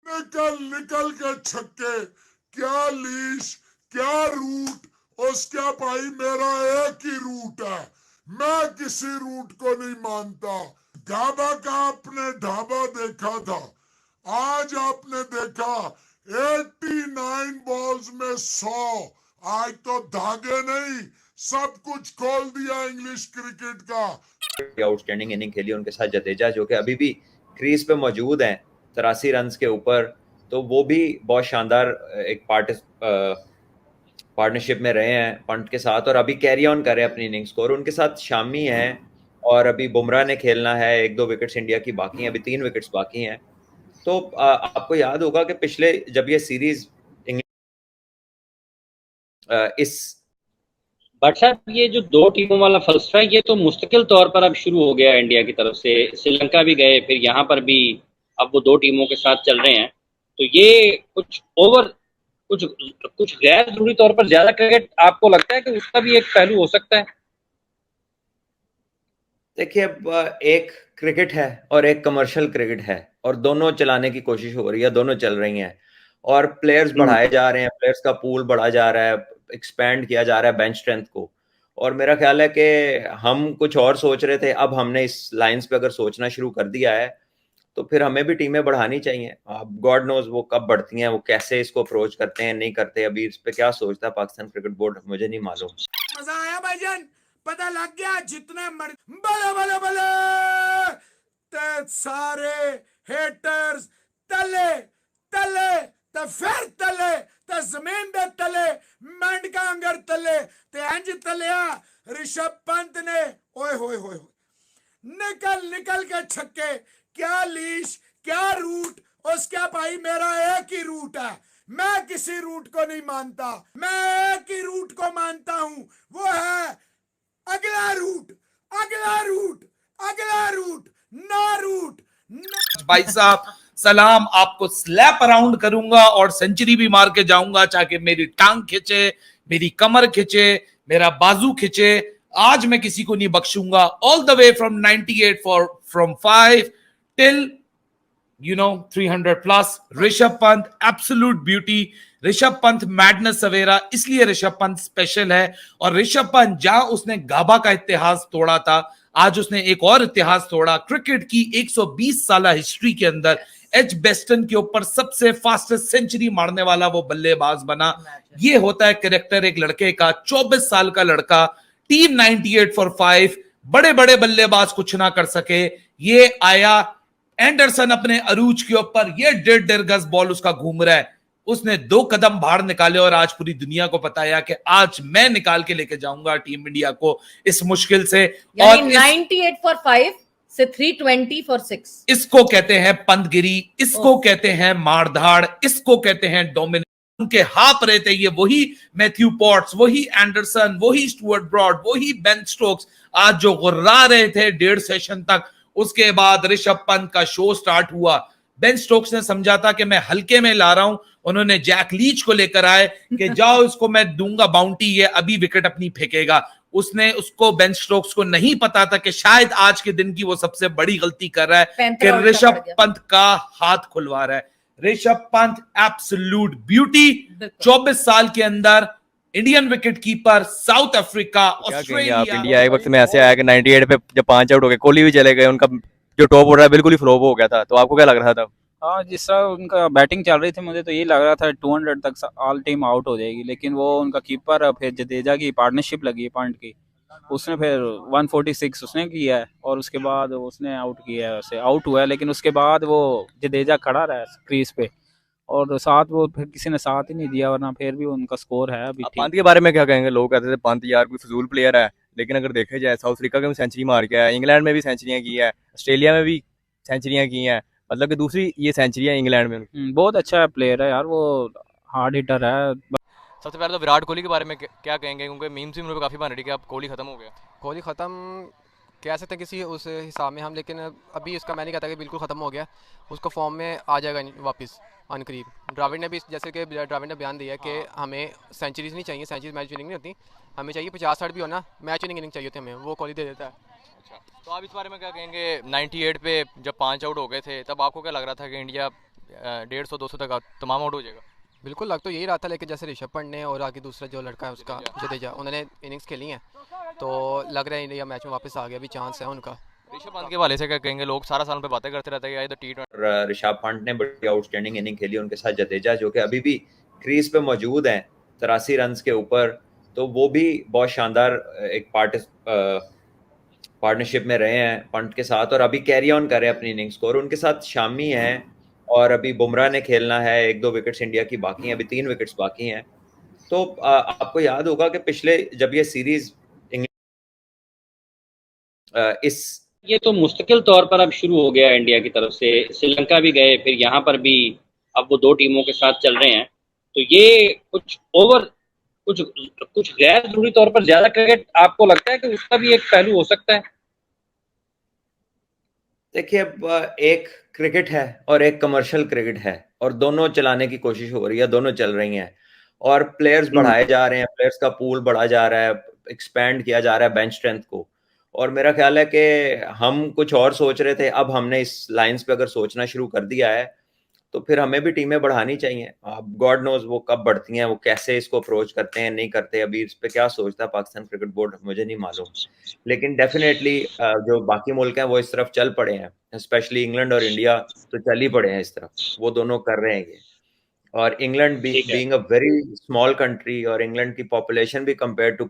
निकल निकल के छक्के, क्या लीश, क्या रूट। उसका भाई मेरा एक ही रूट है, मैं किसी रूट को नहीं मानता। ढाबा का आपने ढाबा देखा था, आज आपने देखा 89 बॉल्स में 100। आज तो धागे नहीं, सब कुछ खोल दिया इंग्लिश क्रिकेट का। आउटस्टैंडिंग इनिंग खेली उनके साथ जडेजा, जो कि अभी भी क्रीज पे मौजूद हैं 83 रन के ऊपर। तो वो भी बहुत शानदार एक पार्टनरशिप में रहे हैं पंत के साथ, और अभी कैरी ऑन कर रहे हैं अपनी इनिंग्स को। और उनके साथ शामी है, और अभी बुमराह ने खेलना है। 1-2 विकेट्स इंडिया की बाकी हैं, अभी 3 विकेट्स बाकी हैं। तो आपको याद होगा कि पिछले जब ये सीरीज इस बट साहब, ये जो दो टीमों वाला फलसफा है, ये तो मुस्तकिल तौर पर अब शुरू हो गया इंडिया की तरफ से। श्रीलंका भी गए, फिर यहाँ पर भी अब वो दो टीमों के साथ चल रहे हैं। तो ये कुछ कुछ गैर जरूरी तौर पर ज्यादा क्रिकेट आपको लगता है कि उसका भी एक पहलू हो सकता है? देखिए, अब एक क्रिकेट है और एक कमर्शियल क्रिकेट है, और दोनों चलाने की कोशिश हो रही है, दोनों चल रही हैं। और प्लेयर्स बढ़ाए जा रहे हैं, प्लेयर्स का पूल बढ़ा जा रहा है, एक्सपेंड किया जा रहा है बेंच स्ट्रेंथ को। और मेरा ख्याल है कि हम कुछ और सोच रहे थे, अब हमने इस लाइंस पे अगर सोचना शुरू कर दिया है, तो फिर हमें भी टीमें बढ़ानी चाहिए। अब गॉड नोज वो कब बढ़ती हैं, वो कैसे इसको अप्रोच करते हैं, नहीं करते। अभी इस पे क्या सोचता है पाकिस्तान क्रिकेट बोर्ड, मुझे नहीं मालूम। मजा आया भाईजान, पता लग गया जितने बले बले बले ते सारे हेटर्स तले तले ते फिर तले ते जमीन दे तले मेंढका अंगर तले ते इंज तलिया ऋषभ पंत ने। ओए होए होए, निकल निकल के छक्के, क्या लीश, क्या रूट। उसका भाई मेरा एक ही रूट है, मैं किसी रूट को नहीं मानता, मैं एक ही रूट को मानता हूं, वो है अगला रूट, अगला रूट, अगला रूट, ना रूट। भाई साहब सलाम, आपको स्लैप अराउंड करूंगा और सेंचुरी भी मार के जाऊंगा, चाहे मेरी टांग खिंचे, मेरी कमर खिंचे, मेरा बाजू खिंचे। आज मैं किसी को नहीं बख्शूंगा। All the way from 98 from 5 till 300 plus. Rishabh Pant absolute beauty, Rishabh Pant madness सवेरा, इसलिए ऋषभ पंत स्पेशल है। और ऋषभ पंत जहां उसने गाबा का इतिहास तोड़ा था, आज उसने एक और इतिहास तोड़ा। क्रिकेट की 120 साल हिस्ट्री के अंदर एच बेस्टन के ऊपर सबसे फास्टेस्ट सेंचुरी मारने वाला वो बल्लेबाज बना। ये होता है कैरेक्टर एक लड़के का। 24 साल का लड़का, टीम 98 फॉर 5, बड़े बड़े बल्लेबाज कुछ ना कर सके। ये आया एंडरसन अपने अरूज के ऊपर, ये 1.5 गज बॉल उसका घूम रहा है, उसने 2 कदम बाहर निकाले और आज पूरी दुनिया को बताया कि आज मैं निकाल के लेके जाऊंगा टीम इंडिया को इस मुश्किल से। और 98 फॉर 5 से 320 फॉर 6। इसको कहते हैं पंतगिरी, इसको कहते हैं मारधाड़, इसको कहते हैं डोमिनेट। उनके हाथ रहे थे ये वही मैथ्यू पॉट्स, वही एंडरसन, वही स्टुअर्ट ब्रॉड, वही बेन स्टोक्स, आज जो गुर्रा रहे थे 1.5 सेशन तक। उसके बाद ऋषभ पंत का शो स्टार्ट हुआ। बेन स्टोक्स ने समझा था कि मैं हल्के में ला रहा हूं, उन्होंने जैक लीच को लेकर आए कि जाओ इसको मैं दूंगा बाउंटी, ये अभी विकेट अपनी फेंकेगा। उसने उसको बेन स्टोक्स को नहीं पता था कि शायद आज के दिन की वो सबसे बड़ी गलती कर रहा है कि ऋषभ पंत का हाथ खुलवा रहा है। ऋषभ पंत एब्सोल्यूट ब्यूटी, 24 साल के अंदर Indian wicket keeper, south Africa, Australia. आप इंडिया एक वक्त में ऐसे आया कि 98 पे जब 5 आउट हो गए, कोहली भी चले गए, उनका जो टॉप ऑर्डर बिल्कुल ही फ्लॉप हो गया था। तो आपको क्या लग रहा था? हाँ, जिस तरह उनका बैटिंग चल रही थी, मुझे तो ये लग रहा था 200 तक ऑल टीम आउट हो जाएगी। लेकिन वो उनका कीपर, फिर जडेजा की पार्टनरशिप लगी है पंत की, उसने फिर 146 उसने किया है और उसके बाद उसने आउट किया है, उससे आउट हुआ है। लेकिन उसके बाद वो जडेजा खड़ा रहा क्रीज पे और साथ वो फिर किसी ने साथ ही नहीं दिया, वरना फिर भी उनका स्कोर है अभी। पंत के बारे में क्या कहेंगे? लोग कहते थे पंत यार कोई फजूल प्लेयर है, लेकिन अगर देखा जाए साउथ अफ्रीका में सेंचुरी मार के आया, इंग्लैंड में भी सेंचुरियां की है, ऑस्ट्रेलिया में भी सेंचुरियां की हैं, मतलब कि दूसरी ये सेंचुरियां इंग्लैंड में। बहुत अच्छा प्लेयर है यार, वो हार्ड हिटर है। सबसे पहले तो विराट कोहली के बारे में क्या कहेंगे, क्योंकि मीम्स भी काफ़ी बन रही कि अब कोहली खत्म हो गया। कोहली ख़त्म कह सकते हैं किसी उस हिसाब में हम, लेकिन अभी उसका मैं नहीं कहता कि बिल्कुल ख़त्म हो गया, उसको फॉर्म में आ जाएगा वापस अनकरीब। द्रविड़ ने भी, जैसे कि द्रविड़ ने बयान दिया कि हमें सेंचुरीज नहीं चाहिए, सेंचुरीज मैच विनिंग नहीं होती, हमें चाहिए 50-60 भी होना, मैच विनिंग इनिंग चाहिए होती हमें, वो कोहली दे देता है। अच्छा, तो आप इस बारे में क्या कहेंगे? 98 पे जब 5 आउट हो गए थे, तब आपको क्या लग रहा था कि इंडिया 150-200 तक तमाम आउट हो जाएगा? बिल्कुल लग तो यही रहा था, लेकिन जैसे ऋषभ पंत ने और आगे दूसरा जो लड़का है उसका जडेजा, उन्होंने इनिंग्स खेली हैं, तो लग रहा है इंडिया मैच में वापस आ गया, अभी चांस है उनका। ऋषभ पंत के हवाले से क्या कहेंगे? लोग सारा साल पे बातें करते रहते हैं, या तो T20 और ऋषभ पंत ने बड़ी आउटस्टैंडिंग इनिंग खेली, उनके साथ जडेजा जो कि अभी भी क्रीज पे मौजूद हैं 83 रन के ऊपर, तो वो भी बहुत शानदार एक पार्टनरशिप में रहे हैं पंत के साथ, और अभी कैरी ऑन कर रहे हैं अपनी इनिंग्स को। और उनके साथ शामी है, और अभी बुमराह ने खेलना है, 1-2 विकेट्स इंडिया की बाकी हैं, अभी 3 विकेट्स बाकी हैं। तो आपको याद होगा कि पिछले जब ये सीरीज इस ये तो मुस्तकिल तौर पर अब शुरू हो गया इंडिया की तरफ से। श्रीलंका भी गए, फिर यहाँ पर भी अब वो 2 टीमों के साथ चल रहे हैं, तो ये कुछ कुछ गैर जरूरी तौर पर ज्यादा क्रिकेट आपको लगता है कि उसका भी एक पहलू हो सकता है? देखिए, एक क्रिकेट है और एक कमर्शियल क्रिकेट है, और दोनों चलाने की कोशिश हो रही है, दोनों चल रही हैं, और प्लेयर्स बढ़ाए जा रहे हैं, प्लेयर्स का पूल बढ़ा जा रहा है, एक्सपैंड किया जा रहा है बेंच स्ट्रेंथ को। और मेरा ख्याल है कि हम कुछ और सोच रहे थे, अब हमने इस लाइंस पे अगर सोचना शुरू कर दिया है, तो फिर हमें भी टीमें बढ़ानी चाहिए। अब गॉड नोज वो कब बढ़ती हैं, वो कैसे इसको अप्रोच करते हैं, नहीं करते, अभी इस पे क्या सोचता है पाकिस्तान क्रिकेट बोर्ड मुझे नहीं मालूम। लेकिन डेफिनेटली जो बाकी मुल्क हैं वो इस तरफ चल पड़े हैं, स्पेशली इंग्लैंड और इंडिया तो चल ही पड़े हैं इस तरफ, वो दोनों कर रहे हैं ये। और इंग्लैंड ठीक है। Being a very small country, और इंग्लैंड की पॉपुलेशन भी compare to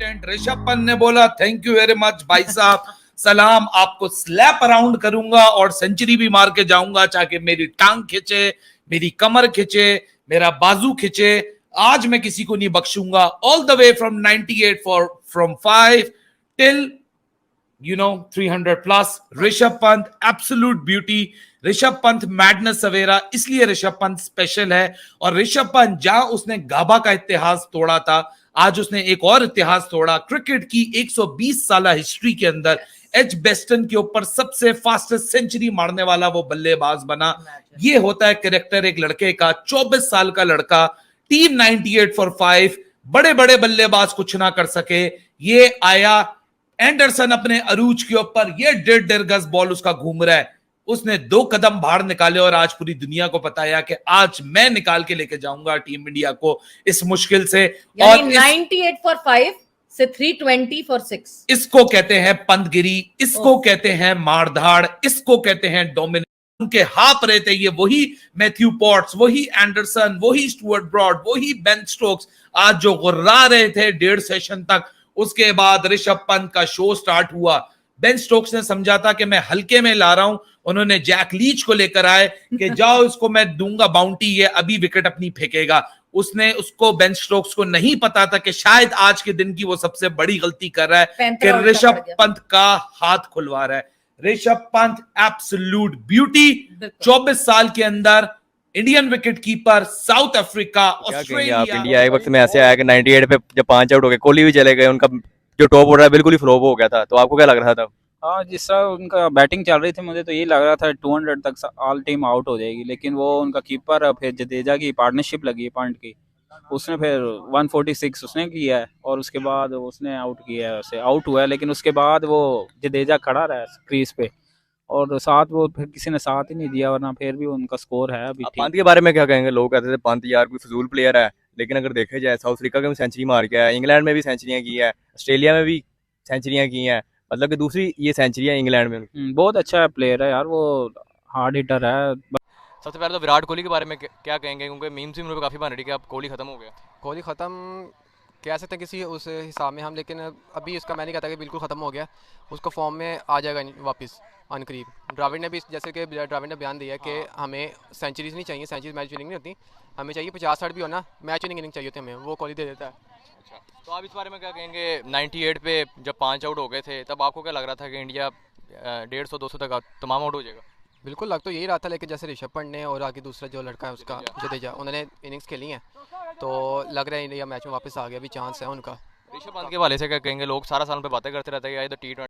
continent. Rishabh Pant ने बोला थैंक यू वेरी मच भाई साहब, सलाम, आपको स्लैप अराउंड करूंगा और सेंचुरी भी मार के जाऊंगा, चाहे मेरी टांग खिंचे, मेरी कमर खिंचे, मेरा बाजू खिंचे, आज मैं किसी को नहीं बख्शूंगा। All the way from 98 from 5 till 300 plus. Rishabh Pant absolute beauty, Rishabh Pant madness सवेरा, इसलिए ऋषभ पंत स्पेशल है। और ऋषभ पंत जहां उसने गाबा का इतिहास तोड़ा था, आज उसने एक और इतिहास तोड़ा। क्रिकेट की 120 साल हिस्ट्री के अंदर एच बेस्टन के ऊपर सबसे फास्टेस्ट सेंचुरी मारने वाला वो बल्लेबाज बना। ये होता है कैरेक्टर एक लड़के का, 24 साल का लड़का, टीम 98 फॉर 5, बड़े बड़े बल्लेबाज कुछ ना कर सके, ये आया एंडरसन अपने अरूज के ऊपर, ये 1.5 गज बॉल उसका घूम रहा है, उसने 2 कदम बाहर निकाले और आज पूरी दुनिया को बताया कि आज मैं निकाल के लेके जाऊंगा टीम इंडिया को इस मुश्किल से। और 98 फॉर 5 से 320 फॉर 6। इसको कहते हैं पंतगिरी, इसको कहते हैं मारधाड़, इसको कहते हैं डोमिनेट। उनके हाथ रहे थे ये वही मैथ्यू पॉट्स, वही एंडरसन, वही स्टुअर्ट ब्रॉड, वही बेन स्टोक्स, आज जो गुर्रा रहे थे 1.5 सेशन तक। उसके बाद ऋषभ पंत का शो स्टार्ट हुआ। बेन स्टोक्स ने समझा था कि मैं हल्के में ला रहा हूं, उन्होंने जैक लीच को लेकर आए कि जाओ इसको मैं दूंगा बाउंटी, ये अभी विकेट अपनी फेंकेगा। उसने उसको बेन स्टोक्स को नहीं पता था कि शायद आज के दिन की वो सबसे बड़ी गलती कर रहा है कि ऋषभ पंत का हाथ खुलवा रहा है। ऋषभ पंत एब्सोल्यूट ब्यूटी, 24 साल के अंदर Indian wicket keeper, south Africa, Australia. आप इंडिया एक वक्त में ऐसे आया कि 98 पे जब 5 आउट हो गए, कोहली भी चले गए, उनका जो टॉप ऑर्डर है बिल्कुल ही फ्लॉप हो गया था, तो आपको क्या लग रहा था? हाँ, जिस तरह उनका बैटिंग चल रही थी मुझे तो ये लग रहा था 200 तक ऑल टीम आउट हो जाएगी, लेकिन वो उनका कीपर फिर जडेजा की पार्टनरशिप लगी है पंत की, उसने फिर 146 उसने किया है और उसके बाद उसने आउट किया है, उसे आउट हुआ है, लेकिन उसके बाद वो जडेजा खड़ा रहा क्रीज पे और साथ वो फिर किसी ने साथ ही नहीं दिया, वरना फिर भी उनका स्कोर है अभी। पंत के बारे में क्या कहेंगे? लोग कहते थे पंत यार कोई फजूल प्लेयर है, लेकिन अगर देखा जाए साउथ अफ्रीका में सेंचुरी मार के आया, इंग्लैंड में भी सेंचुरियां की है, ऑस्ट्रेलिया में भी सेंचुरियां की हैं, मतलब कि दूसरी ये सेंचुरी है इंग्लैंड में। बहुत अच्छा प्लेयर है यार, वो हार्ड हिटर है। सबसे पहले तो विराट कोहली के बारे में क्या कहेंगे, क्योंकि मीम्स भी मुझे काफ़ी बन रही है कि अब कोहली खत्म हो गया। कोहली ख़त्म कह सकते हैं किसी उस हिसाब में हम, लेकिन अभी उसका मैं नहीं कहता कि बिल्कुल ख़त्म हो गया, उसको फॉर्म में आ जाएगा वापस अनकरीब। द्रविड़ ने भी, जैसे कि द्रविड़ ने बयान दिया कि हमें सेंचुरीज नहीं चाहिए, सेंचुरीज मैच विनिंग नहीं होती, हमें चाहिए 50-60 भी होना, मैच विनिंग इनिंग चाहिए होती हमें, वो कोहली दे देता है। तो आप इस बारे में क्या कहेंगे? 98 पे जब 5 आउट हो गए थे तब आपको क्या लग रहा था कि इंडिया 150-200 तक तमाम आउट हो जाएगा? बिल्कुल लग तो यही रहा था, लेकिन जैसे ऋषभ पंत ने और आगे दूसरा जो लड़का है उसका जडेजा, उन्होंने इनिंग्स खेली हैं, तो लग रहा है इंडिया मैच में वापस आ गया, अभी चांस है उनका। ऋषभ पंत के वाले से क्या कहेंगे? लोग सारा साल पे बातें करते रहते हैं कि ये तो T20